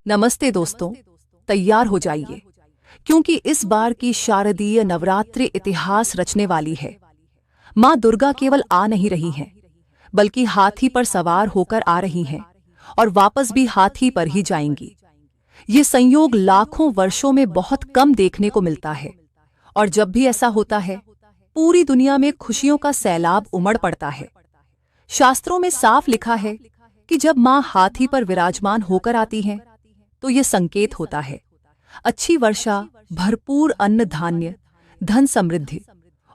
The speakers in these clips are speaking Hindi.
नमस्ते दोस्तों, तैयार हो जाइए क्योंकि इस बार की शारदीय नवरात्रि इतिहास रचने वाली है। माँ दुर्गा केवल आ नहीं रही हैं, बल्कि हाथी पर सवार होकर आ रही हैं और वापस भी हाथी पर ही जाएंगी। ये संयोग लाखों वर्षों में बहुत कम देखने को मिलता है और जब भी ऐसा होता है, पूरी दुनिया में खुशियों का सैलाब उमड़ पड़ता है। शास्त्रों में साफ लिखा है कि जब माँ हाथी पर विराजमान होकर आती हैं, तो ये संकेत होता है अच्छी वर्षा, भरपूर अन्न धान्य, धन समृद्धि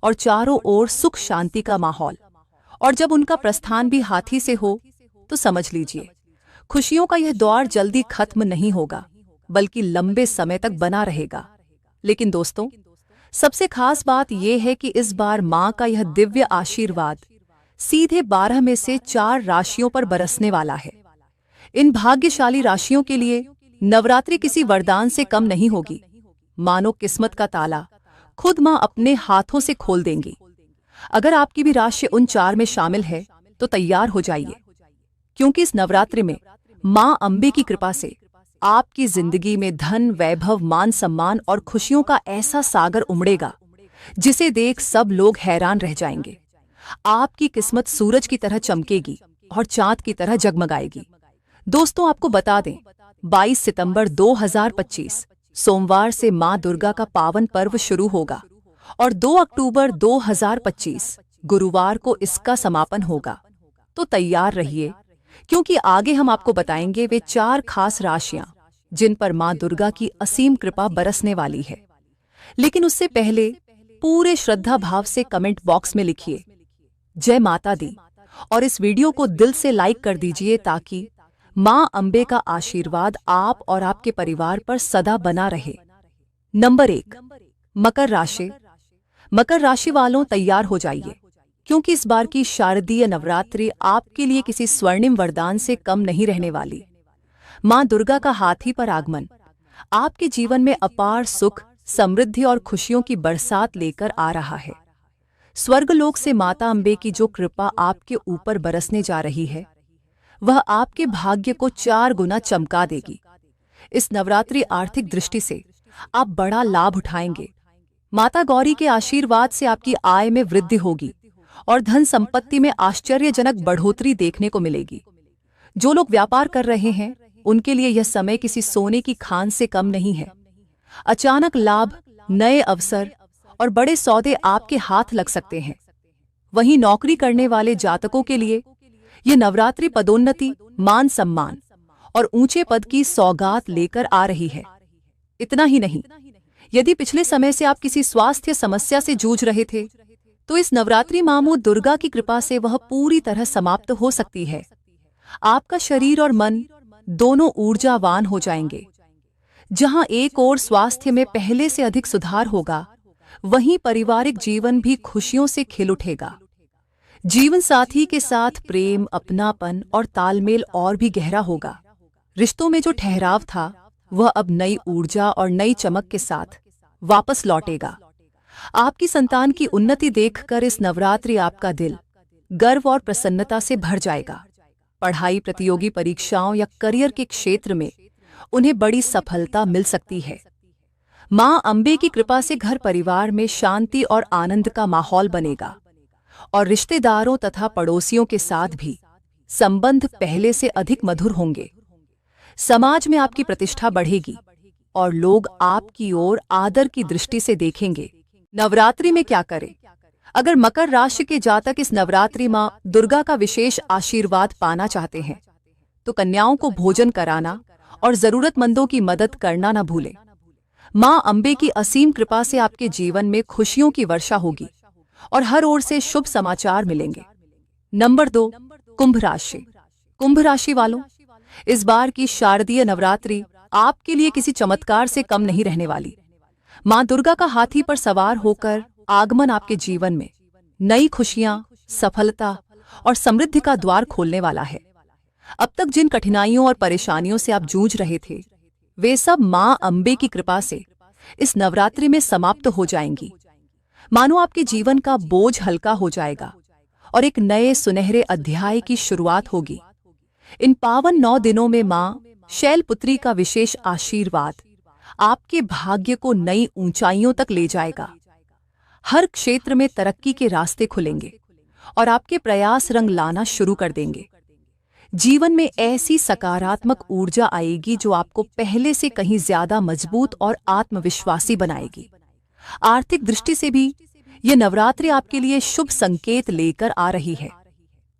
और चारों ओर सुख शांति का माहौल। और जब उनका प्रस्थान भी हाथी से हो, तो समझ लीजिए खुशियों का यह दौर जल्दी खत्म नहीं होगा, बल्कि लंबे समय तक बना रहेगा। लेकिन दोस्तों, सबसे खास बात यह है कि इस बार माँ का यह दिव्य आशीर्वाद सीधे 12 में से 4 राशियों पर बरसने वाला है। इन भाग्यशाली राशियों के लिए नवरात्रि किसी वरदान से कम नहीं होगी। मानो किस्मत का ताला खुद माँ अपने हाथों से खोल देंगी। अगर आपकी भी राशि उन 4 में शामिल है, तो तैयार हो जाइए, क्योंकि इस नवरात्रि में माँ अम्बे की कृपा से आपकी जिंदगी में धन, वैभव, मान सम्मान और खुशियों का ऐसा सागर उमड़ेगा जिसे देख सब लोग हैरान रह जाएंगे। आपकी किस्मत सूरज की तरह चमकेगी और चांद की तरह जगमगाएगी। दोस्तों, आपको बता दें, 22 सितंबर 2025 सोमवार से माँ दुर्गा का पावन पर्व शुरू होगा और 2 अक्टूबर 2025 गुरुवार को इसका समापन होगा। तो तैयार रहिए, क्योंकि आगे हम आपको बताएंगे वे 4 खास राशियां जिन पर माँ दुर्गा की असीम कृपा बरसने वाली है। लेकिन उससे पहले पूरे श्रद्धा भाव से कमेंट बॉक्स में लिखिए जय माता दी और इस वीडियो को दिल से लाइक कर दीजिए, ताकि माँ अम्बे का आशीर्वाद आप और आपके परिवार पर सदा बना रहे। नंबर 1, मकर राशि। मकर राशि वालों, तैयार हो जाइए, क्योंकि इस बार की शारदीय नवरात्रि आपके लिए किसी स्वर्णिम वरदान से कम नहीं रहने वाली। माँ दुर्गा का हाथी पर आगमन आपके जीवन में अपार सुख, समृद्धि और खुशियों की बरसात लेकर आ रहा है। स्वर्गलोक से माता अम्बे की जो कृपा आपके ऊपर बरसने जा रही है, वह आपके भाग्य को 4 गुना चमका देगी। इस नवरात्रि आर्थिक दृष्टि से आप बड़ा लाभ उठाएंगे। माता गौरी के आशीर्वाद से आपकी आय में वृद्धि होगी और धन संपत्ति में आश्चर्यजनक बढ़ोतरी देखने को मिलेगी। जो लोग व्यापार कर रहे हैं, उनके लिए यह समय किसी सोने की खान से कम नहीं है। अचानक लाभ, नए अवसर और बड़े सौदे आपके हाथ लग सकते हैं। वहीं नौकरी करने वाले जातकों के लिए यह नवरात्रि पदोन्नति, मान सम्मान और ऊंचे पद की सौगात लेकर आ रही है। इतना ही नहीं, यदि पिछले समय से आप किसी स्वास्थ्य समस्या से जूझ रहे थे, तो इस नवरात्रि माँ दुर्गा की कृपा से वह पूरी तरह समाप्त हो सकती है। आपका शरीर और मन दोनों ऊर्जावान हो जाएंगे। जहां एक ओर स्वास्थ्य में पहले से अधिक सुधार होगा, वहीं पारिवारिक जीवन भी खुशियों से खिल उठेगा। जीवन साथी के साथ प्रेम, अपनापन और तालमेल और भी गहरा होगा। रिश्तों में जो ठहराव था, वह अब नई ऊर्जा और नई चमक के साथ वापस लौटेगा। आपकी संतान की उन्नति देखकर इस नवरात्रि आपका दिल गर्व और प्रसन्नता से भर जाएगा। पढ़ाई, प्रतियोगी परीक्षाओं या करियर के क्षेत्र में उन्हें बड़ी सफलता मिल सकती है। माँ अम्बे की कृपा से घर परिवार में शांति और आनंद का माहौल बनेगा और रिश्तेदारों तथा पड़ोसियों के साथ भी संबंध पहले से अधिक मधुर होंगे। समाज में आपकी प्रतिष्ठा बढ़ेगी और लोग आपकी ओर आदर की दृष्टि से देखेंगे। नवरात्रि में क्या करें? अगर मकर राशि के जातक इस नवरात्रि माँ दुर्गा का विशेष आशीर्वाद पाना चाहते हैं, तो कन्याओं को भोजन कराना और जरूरतमंदों की मदद करना न भूलें। माँ अम्बे की असीम कृपा से आपके जीवन में खुशियों की वर्षा होगी और हर ओर से शुभ समाचार मिलेंगे। नंबर 2, कुंभ राशि। कुंभ राशि वालों, इस बार की शारदीय नवरात्रि आपके लिए किसी चमत्कार से कम नहीं रहने वाली। माँ दुर्गा का हाथी पर सवार होकर आगमन आपके जीवन में नई खुशियां, सफलता और समृद्धि का द्वार खोलने वाला है। अब तक जिन कठिनाइयों और परेशानियों से आप जूझ रहे थे, वे सब माँ अम्बे की कृपा से इस नवरात्रि में समाप्त हो जाएंगी। मानो आपके जीवन का बोझ हल्का हो जाएगा और एक नए सुनहरे अध्याय की शुरुआत होगी। इन पावन 9 दिनों में माँ शैलपुत्री का विशेष आशीर्वाद आपके भाग्य को नई ऊंचाइयों तक ले जाएगा। हर क्षेत्र में तरक्की के रास्ते खुलेंगे और आपके प्रयास रंग लाना शुरू कर देंगे। जीवन में ऐसी सकारात्मक ऊर्जा आएगी जो आपको पहले से कहीं ज्यादा मजबूत और आत्मविश्वासी बनाएगी। आर्थिक दृष्टि से भी यह नवरात्रि आपके लिए शुभ संकेत लेकर आ रही है।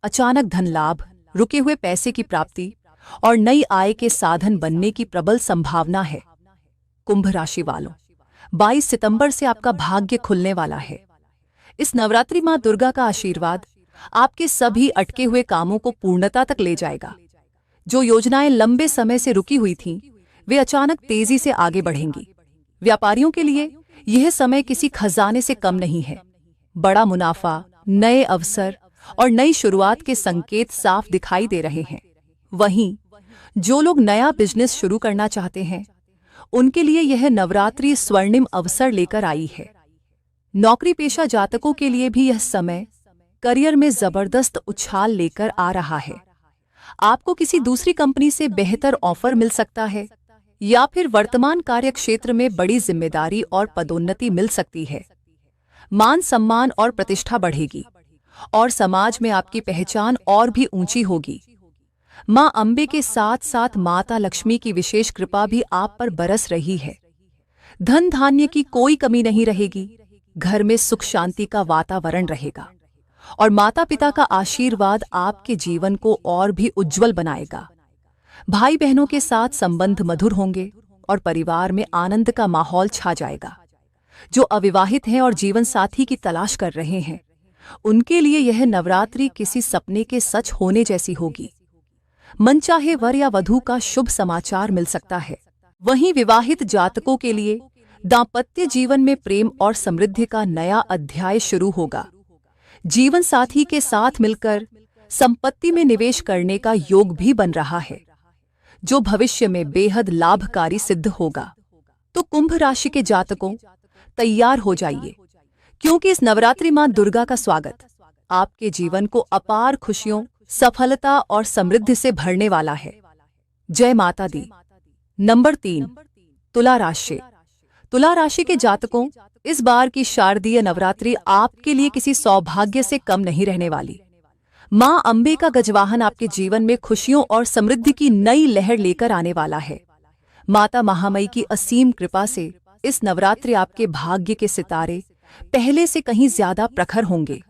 अचानक धन लाभ, रुके हुए पैसे की प्राप्ति और नई आय के साधन बनने की प्रबल संभावना है। कुंभ राशि वालों, 22 सितंबर से आपका भाग्य खुलने वाला है। इस नवरात्रि मां दुर्गा का आशीर्वाद आपके सभी अटके हुए कामों को पूर्णता तक ले जाएगा। जो योजनाएं लंबे समय से रुकी हुई थीं, वे अचानक तेजी से आगे बढ़ेंगी। व्यापारियों के लिए यह समय किसी खजाने से कम नहीं है। बड़ा मुनाफा, नए अवसर और नई शुरुआत के संकेत साफ दिखाई दे रहे हैं। वहीं जो लोग नया बिजनेस शुरू करना चाहते हैं, उनके लिए यह नवरात्रि स्वर्णिम अवसर लेकर आई है। नौकरी पेशा जातकों के लिए भी यह समय करियर में जबरदस्त उछाल लेकर आ रहा है। आपको किसी दूसरी कंपनी से बेहतर ऑफर मिल सकता है या फिर वर्तमान कार्य क्षेत्र में बड़ी जिम्मेदारी और पदोन्नति मिल सकती है। मान सम्मान और प्रतिष्ठा बढ़ेगी और समाज में आपकी पहचान और भी ऊंची होगी। मां अंबे के साथ साथ माता लक्ष्मी की विशेष कृपा भी आप पर बरस रही है। धन धान्य की कोई कमी नहीं रहेगी। घर में सुख शांति का वातावरण रहेगा और माता पिता का आशीर्वाद आपके जीवन को और भी उज्जवल बनाएगा। भाई बहनों के साथ संबंध मधुर होंगे और परिवार में आनंद का माहौल छा जाएगा। जो अविवाहित हैं और जीवन साथी की तलाश कर रहे हैं, उनके लिए यह नवरात्रि किसी सपने के सच होने जैसी होगी। मनचाहे वर या वधू का शुभ समाचार मिल सकता है। वहीं विवाहित जातकों के लिए दाम्पत्य जीवन में प्रेम और समृद्धि का नया अध्याय शुरू होगा। जीवन साथी के साथ मिलकर संपत्ति में निवेश करने का योग भी बन रहा है, जो भविष्य में बेहद लाभकारी सिद्ध होगा। तो कुंभ राशि के जातकों, तैयार हो जाइए, क्योंकि इस नवरात्रि मां दुर्गा का स्वागत आपके जीवन को अपार खुशियों, सफलता और समृद्धि से भरने वाला है। जय माता दी। नंबर 3, तुला राशि। तुला राशि के जातकों, इस बार की शारदीय नवरात्रि आपके लिए किसी सौभाग्य से कम नहीं रहने वाली। मां अंबे का गजवाहन आपके जीवन में खुशियों और समृद्धि की नई लहर लेकर आने वाला है। माता महामाई की असीम कृपा से इस नवरात्रि आपके भाग्य के सितारे पहले से कहीं ज्यादा प्रखर होंगे।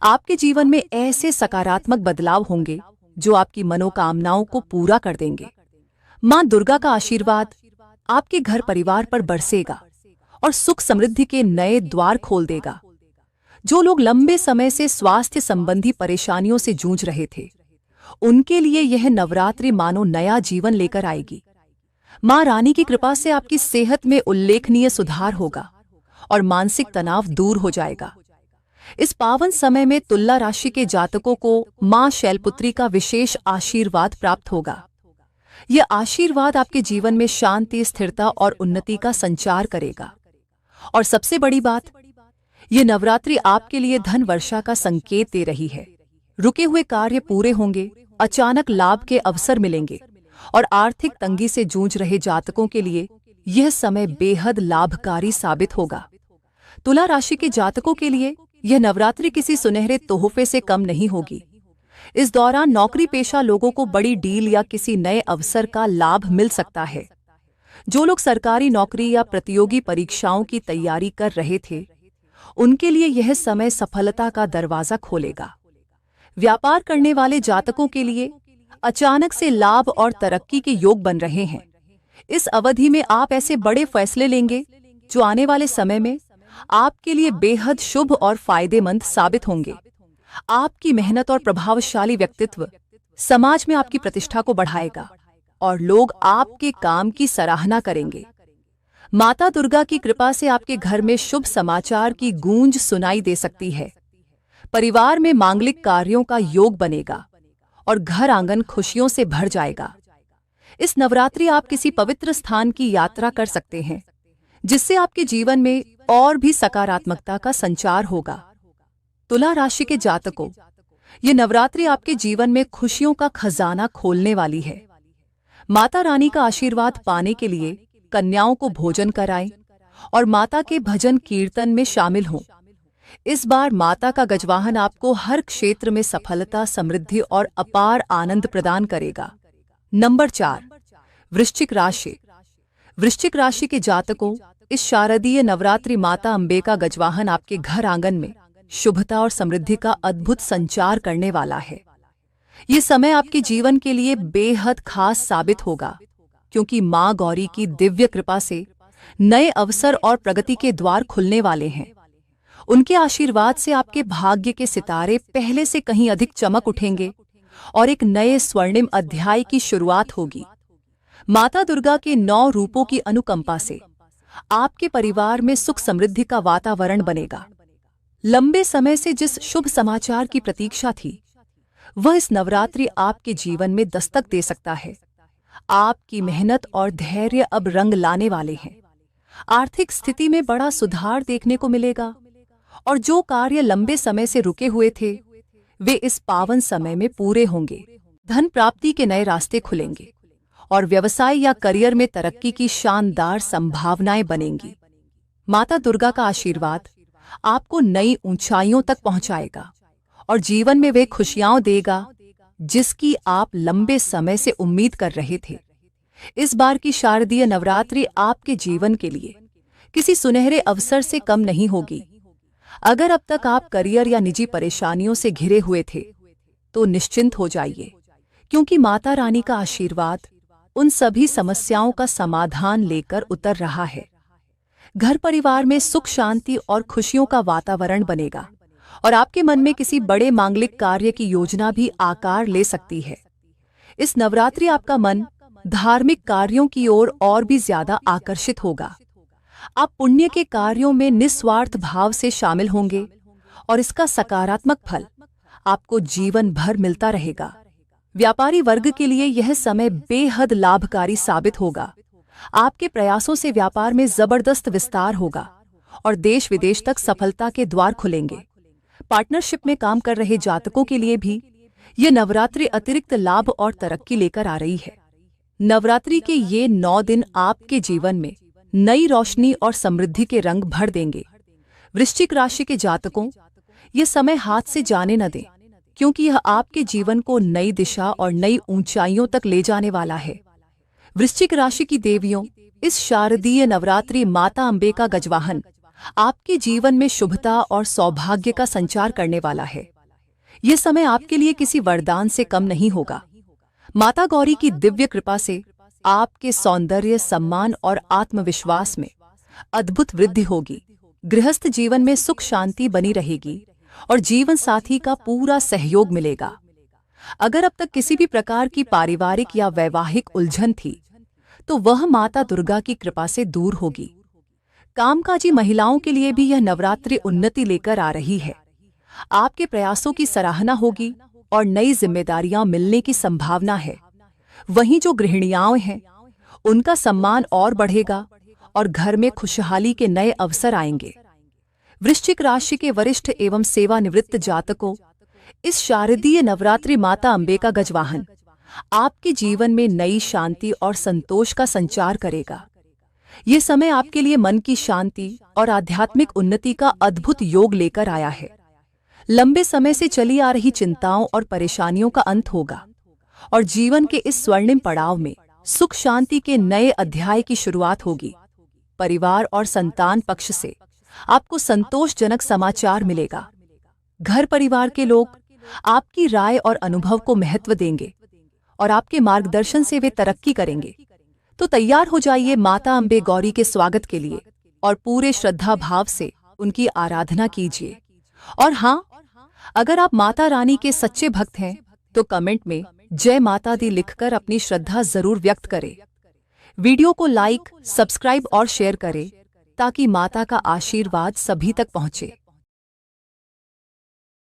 आपके जीवन में ऐसे सकारात्मक बदलाव होंगे जो आपकी मनोकामनाओं को पूरा कर देंगे। मां दुर्गा का आशीर्वाद आपके घर परिवार पर बरसेगा और सुख समृद्धि के नए द्वार खोल देगा। जो लोग लंबे समय से स्वास्थ्य संबंधी परेशानियों से जूझ रहे थे, उनके लिए यह नवरात्रि मानो नया जीवन लेकर आएगी। मां रानी की कृपा से आपकी सेहत में उल्लेखनीय सुधार होगा और मानसिक तनाव दूर हो जाएगा। इस पावन समय में तुला राशि के जातकों को मां शैलपुत्री का विशेष आशीर्वाद प्राप्त होगा। यह आशीर्वाद आपके जीवन में शांति, स्थिरता और उन्नति का संचार करेगा। और सबसे बड़ी बात, यह नवरात्रि आपके लिए धन वर्षा का संकेत दे रही है। रुके हुए कार्य पूरे होंगे, अचानक लाभ के अवसर मिलेंगे और आर्थिक तंगी से जूझ रहे जातकों के लिए यह समय बेहद लाभकारी साबित होगा। तुला राशि के जातकों के लिए यह नवरात्रि किसी सुनहरे तोहफे से कम नहीं होगी। इस दौरान नौकरी पेशा लोगों को बड़ी डील या किसी नए अवसर का लाभ मिल सकता है। जो लोग सरकारी नौकरी या प्रतियोगी परीक्षाओं की तैयारी कर रहे थे, उनके लिए यह समय सफलता का दरवाजा खोलेगा। व्यापार करने वाले जातकों के लिए अचानक से लाभ और तरक्की के योग बन रहे हैं। इस अवधि में आप ऐसे बड़े फैसले लेंगे जो आने वाले समय में आपके लिए बेहद शुभ और फायदेमंद साबित होंगे। आपकी मेहनत और प्रभावशाली व्यक्तित्व समाज में आपकी प्रतिष्ठा को बढ़ाएगा और लोग आपके काम की सराहना करेंगे। माता दुर्गा की कृपा से आपके घर में शुभ समाचार की गूंज सुनाई दे सकती है। परिवार में मांगलिक कार्यों का योग बनेगा और घर आंगन खुशियों से भर जाएगा। इस नवरात्रि आप किसी पवित्र स्थान की यात्रा कर सकते हैं, जिससे आपके जीवन में और भी सकारात्मकता का संचार होगा। तुला राशि के जातकों, ये नवरात्रि आपके जीवन में खुशियों का खजाना खोलने वाली है। माता रानी का आशीर्वाद पाने के लिए कन्याओं को भोजन कराएं और माता के भजन कीर्तन में शामिल हों। इस बार माता का गजवाहन आपको हर क्षेत्र में सफलता, समृद्धि और अपार आनंद प्रदान करेगा। नंबर 4, वृश्चिक राशि। वृश्चिक राशि के जातकों, इस शारदीय नवरात्रि माता अम्बे का गजवाहन आपके घर आंगन में शुभता और समृद्धि का अद्भुत संचार करने वाला है। ये समय आपके जीवन के लिए बेहद खास साबित होगा, क्योंकि मां गौरी की दिव्य कृपा से नए अवसर और प्रगति के द्वार खुलने वाले हैं। उनके आशीर्वाद से आपके भाग्य के सितारे पहले से कहीं अधिक चमक उठेंगे और एक नए स्वर्णिम अध्याय की शुरुआत होगी। माता दुर्गा के 9 रूपों की अनुकंपा से आपके परिवार में सुख समृद्धि का वातावरण बनेगा। लंबे समय से जिस शुभ समाचार की प्रतीक्षा थी, वह इस नवरात्रि आपके जीवन में दस्तक दे सकता है। आपकी मेहनत और धैर्य अब रंग लाने वाले हैं। आर्थिक स्थिति में बड़ा सुधार देखने को मिलेगा और जो कार्य लंबे समय से रुके हुए थे, वे इस पावन समय में पूरे होंगे। धन प्राप्ति के नए रास्ते खुलेंगे और व्यवसाय या करियर में तरक्की की शानदार संभावनाएं बनेंगी। माता दुर्गा का आशीर्वाद आपको नई ऊंचाइयों तक पहुंचाएगा और जीवन में वे खुशियां देगा जिसकी आप लंबे समय से उम्मीद कर रहे थे। इस बार की शारदीय नवरात्रि आपके जीवन के लिए किसी सुनहरे अवसर से कम नहीं होगी। अगर अब तक आप करियर या निजी परेशानियों से घिरे हुए थे, तो निश्चिंत हो जाइए, क्योंकि माता रानी का आशीर्वाद उन सभी समस्याओं का समाधान लेकर उतर रहा है। घर परिवार में सुख, शांति और खुशियों का वातावरण बनेगा और आपके मन में किसी बड़े मांगलिक कार्य की योजना भी आकार ले सकती है। इस नवरात्रि आपका मन धार्मिक कार्यों की ओर और भी ज्यादा आकर्षित होगा। आप पुण्य के कार्यों में निस्वार्थ भाव से शामिल होंगे और इसका सकारात्मक फल आपको जीवन भर मिलता रहेगा। व्यापारी वर्ग के लिए यह समय बेहद लाभकारी साबित होगा। आपके प्रयासों से व्यापार में जबरदस्त विस्तार होगा और देश विदेश तक सफलता के द्वार खुलेंगे। पार्टनरशिप में काम कर रहे जातकों के लिए भी ये नवरात्रि अतिरिक्त लाभ और तरक्की लेकर आ रही है। नवरात्रि के ये 9 दिन आपके जीवन में नई रोशनी और समृद्धि के रंग भर देंगे। वृश्चिक राशि के जातकों, ये समय हाथ से जाने न दें, क्योंकि यह आपके जीवन को नई दिशा और नई ऊंचाइयों तक ले जाने वाला है। वृश्चिक राशि की देवियों, इस शारदीय नवरात्रि माता अम्बे का गजवाहन आपके जीवन में शुभता और सौभाग्य का संचार करने वाला है। यह समय आपके लिए किसी वरदान से कम नहीं होगा। माता गौरी की दिव्य कृपा से आपके सौंदर्य, सम्मान और आत्मविश्वास में अद्भुत वृद्धि होगी। गृहस्थ जीवन में सुख शांति बनी रहेगी और जीवन साथी का पूरा सहयोग मिलेगा। अगर अब तक किसी भी प्रकार की पारिवारिक या वैवाहिक उलझन थी, तो वह माता दुर्गा की कृपा से दूर होगी। कामकाजी महिलाओं के लिए भी यह नवरात्रि उन्नति लेकर आ रही है। आपके प्रयासों की सराहना होगी और नई जिम्मेदारियां मिलने की संभावना है। वहीं जो गृहिणियां हैं, उनका सम्मान और बढ़ेगा और घर में खुशहाली के नए अवसर आएंगे। वृश्चिक राशि के वरिष्ठ एवं सेवानिवृत्त जातकों, इस शारदीय नवरात्रि माता अम्बे का गजवाहन आपके जीवन में नई शांति और संतोष का संचार करेगा। ये समय आपके लिए मन की शांति और आध्यात्मिक उन्नति का अद्भुत योग लेकर आया है। लंबे समय से चली आ रही चिंताओं और परेशानियों का अंत होगा और जीवन के इस स्वर्णिम पड़ाव में सुख शांति के नए अध्याय की शुरुआत होगी। परिवार और संतान पक्ष से आपको संतोषजनक समाचार मिलेगा। घर परिवार के लोग आपकी राय और अनुभव को महत्व देंगे और आपके मार्गदर्शन से वे तरक्की करेंगे। तो तैयार हो जाइए माता अम्बे गौरी के स्वागत के लिए और पूरे श्रद्धा भाव से उनकी आराधना कीजिए। और हाँ, अगर आप माता रानी के सच्चे भक्त हैं, तो कमेंट में जय माता दी लिखकर अपनी श्रद्धा जरूर व्यक्त करें। वीडियो को लाइक, सब्सक्राइब और शेयर करें ताकि माता का आशीर्वाद सभी तक पहुंचे।